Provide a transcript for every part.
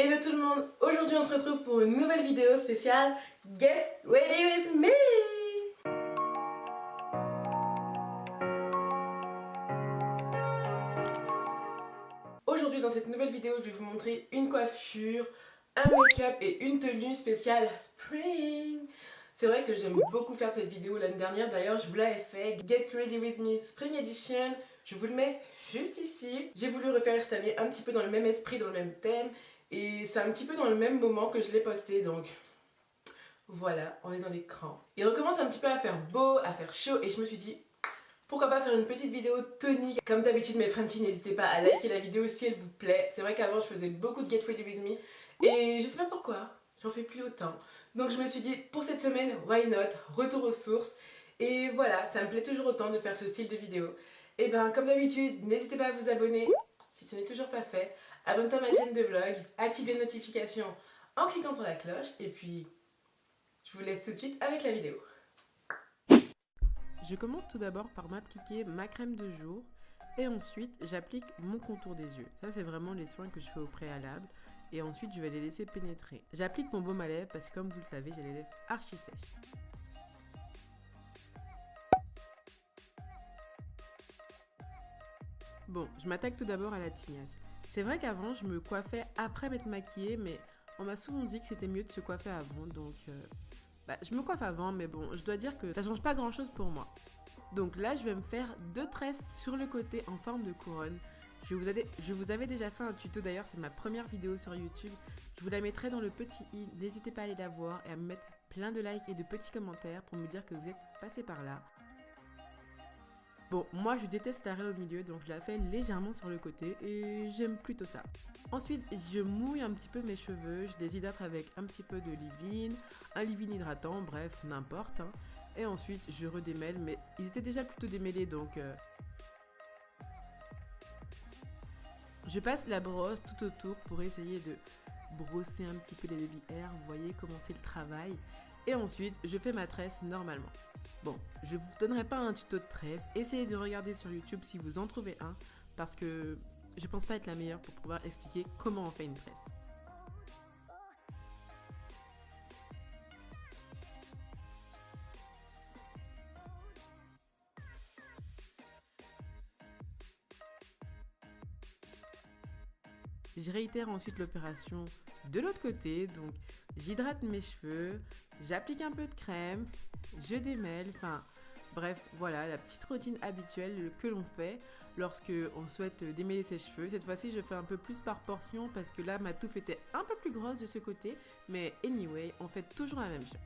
Hello tout le monde, aujourd'hui on se retrouve pour une nouvelle vidéo spéciale Get Ready With Me. Aujourd'hui dans cette nouvelle vidéo je vais vous montrer une coiffure, un make-up et une tenue spéciale Spring. C'est vrai que j'aime beaucoup faire cette vidéo l'année dernière, d'ailleurs je vous l'avais fait, Get Ready With Me Spring Edition. Je vous le mets juste ici. J'ai voulu refaire cette année un petit peu dans le même esprit, dans le même thème. Et c'est un petit peu dans le même moment que je l'ai posté, donc voilà, on est dans l'écran. Il recommence un petit peu à faire beau, à faire chaud, et je me suis dit, pourquoi pas faire une petite vidéo tonique. Comme d'habitude mes Frenchies, n'hésitez pas à liker la vidéo si elle vous plaît. C'est vrai qu'avant je faisais beaucoup de Get Ready With Me, et je sais pas pourquoi, j'en fais plus autant. Donc je me suis dit, pour cette semaine, why not, retour aux sources. Et voilà, ça me plaît toujours autant de faire ce style de vidéo. Et ben comme d'habitude, n'hésitez pas à vous abonner si ce n'est toujours pas fait. Abonne-toi à ma chaîne de vlog, active les notifications en cliquant sur la cloche et puis je vous laisse tout de suite avec la vidéo. Je commence tout d'abord par m'appliquer ma crème de jour et ensuite j'applique mon contour des yeux. Ça c'est vraiment les soins que je fais au préalable et ensuite je vais les laisser pénétrer. J'applique mon baume à lèvres parce que comme vous le savez j'ai les lèvres archi sèches. Bon, je m'attaque tout d'abord à la tignasse. C'est vrai qu'avant, je me coiffais après m'être maquillée, mais on m'a souvent dit que c'était mieux de se coiffer avant, donc je me coiffe avant, mais bon, je dois dire que ça change pas grand-chose pour moi. Donc là, je vais me faire 2 tresses sur le côté en forme de couronne. Je vous avais déjà fait un tuto, d'ailleurs, c'est ma première vidéo sur YouTube. Je vous la mettrai dans le petit i, n'hésitez pas à aller la voir et à me mettre plein de likes et de petits commentaires pour me dire que vous êtes passé par là. Bon, moi je déteste l'arrêt au milieu, donc je la fais légèrement sur le côté et j'aime plutôt ça. Ensuite, je mouille un petit peu mes cheveux, je les hydrate avec un petit peu de leave-in, un leave-in hydratant, bref, n'importe. Hein. Et ensuite, je redémêle, mais ils étaient déjà plutôt démêlés, donc je passe la brosse tout autour pour essayer de brosser un petit peu les baby hairs, vous voyez comment c'est le travail. Et ensuite, je fais ma tresse normalement. Bon, je vous donnerai pas un tuto de tresse, essayez de regarder sur YouTube si vous en trouvez un, parce que je pense pas être la meilleure pour pouvoir expliquer comment on fait une tresse. Je réitère ensuite l'opération de l'autre côté, donc j'hydrate mes cheveux, j'applique un peu de crème, je démêle, enfin bref, voilà la petite routine habituelle que l'on fait lorsque on souhaite démêler ses cheveux. Cette fois-ci, je fais un peu plus par portion parce que là, ma touffe était un peu plus grosse de ce côté, mais anyway, on fait toujours la même chose.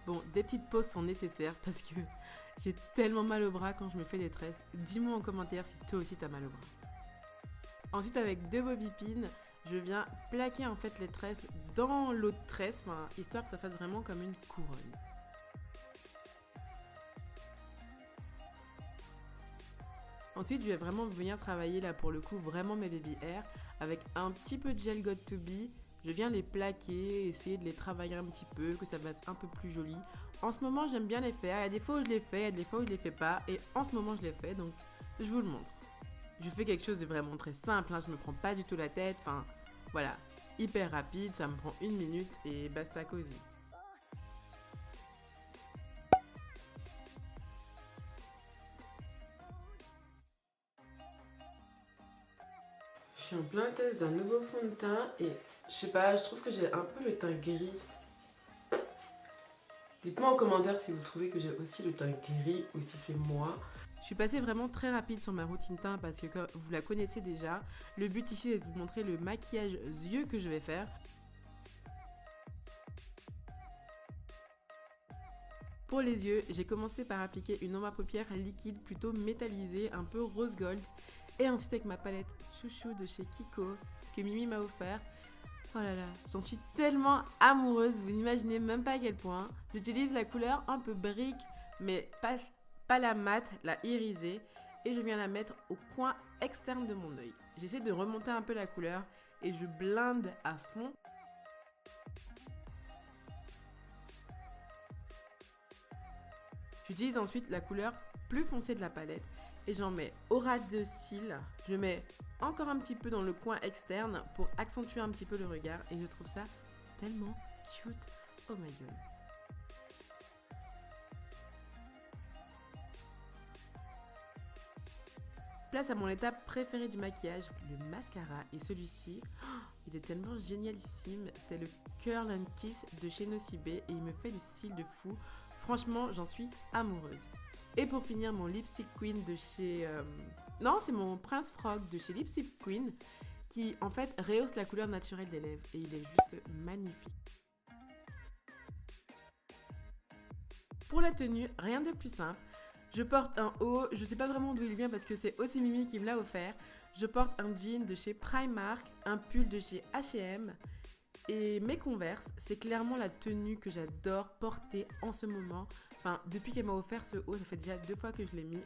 Bon, des petites pauses sont nécessaires parce que j'ai tellement mal au bras quand je me fais des tresses. Dis-moi en commentaire si toi aussi t'as mal au bras. Ensuite, avec 2 bobby pins, je viens plaquer en fait les tresses dans l'autre tresse, histoire que ça fasse vraiment comme une couronne. Ensuite, je vais vraiment venir travailler là pour le coup vraiment mes baby hair avec un petit peu de gel Got To Be. Je viens les plaquer, essayer de les travailler un petit peu, que ça fasse un peu plus joli. En ce moment, j'aime bien les faire. Il y a des fois où je les fais, il y a des fois où je les fais pas. Et en ce moment, je les fais, donc je vous le montre. Je fais quelque chose de vraiment très simple, hein, je me prends pas du tout la tête, enfin voilà, hyper rapide, ça me prend 1 minute et basta cosy. Je suis en plein test d'un nouveau fond de teint et je sais pas, je trouve que j'ai un peu le teint gris. Dites-moi en commentaire si vous trouvez que j'ai aussi le teint gris ou si c'est moi. Je suis passée vraiment très rapide sur ma routine teint parce que comme vous la connaissez déjà, le but ici est de vous montrer le maquillage yeux que je vais faire. Pour les yeux, j'ai commencé par appliquer une ombre à paupières liquide plutôt métallisée, un peu rose gold. Et ensuite avec ma palette chouchou de chez Kiko que Mimi m'a offert. Oh là là, j'en suis tellement amoureuse, vous n'imaginez même pas à quel point. J'utilise la couleur un peu brique, mais pas la mate, la irisée. Et je viens la mettre au coin externe de mon œil. J'essaie de remonter un peu la couleur et je blinde à fond. J'utilise ensuite la couleur plus foncée de la palette et j'en mets au ras de cils. Je mets encore un petit peu dans le coin externe pour accentuer un petit peu le regard et je trouve ça tellement cute. Oh my god. Place à mon étape préférée du maquillage, le mascara. Et celui-ci, il est tellement génialissime. C'est le Curl and Kiss de chez Nocibé et il me fait des cils de fou. Franchement, j'en suis amoureuse. Et pour finir, mon Lipstick Queen de chez... Non, c'est mon Prince Frog de chez Lipstick Queen qui, en fait, rehausse la couleur naturelle des lèvres. Et il est juste magnifique. Pour la tenue, rien de plus simple. Je porte un haut, je sais pas vraiment d'où il vient parce que c'est aussi Mimi qui me l'a offert. Je porte un jean de chez Primark, un pull de chez H&M et mes Converse. C'est clairement la tenue que j'adore porter en ce moment. Enfin, depuis qu'elle m'a offert ce haut, ça fait déjà 2 fois que je l'ai mis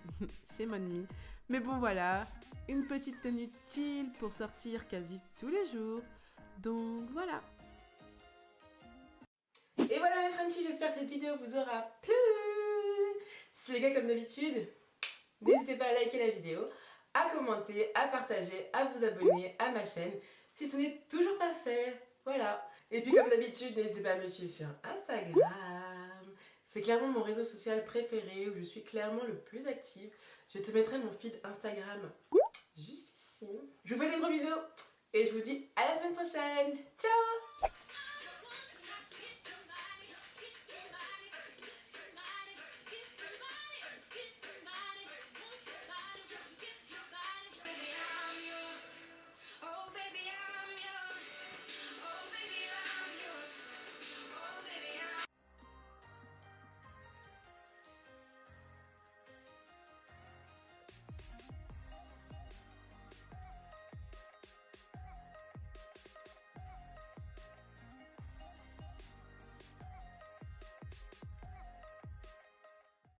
chez Monmi. Mais bon voilà, une petite tenue chill pour sortir quasi tous les jours. Donc voilà. Et voilà mes Frenchies, j'espère que cette vidéo vous aura plu. Si c'est le cas comme d'habitude, n'hésitez pas à liker la vidéo, à commenter, à partager, à vous abonner à ma chaîne si ce n'est toujours pas fait. Voilà. Et puis comme d'habitude, n'hésitez pas à me suivre sur Instagram. C'est clairement mon réseau social préféré où je suis clairement le plus active. Je te mettrai mon feed Instagram juste ici. Je vous fais des gros bisous et je vous dis à la semaine prochaine. Ciao!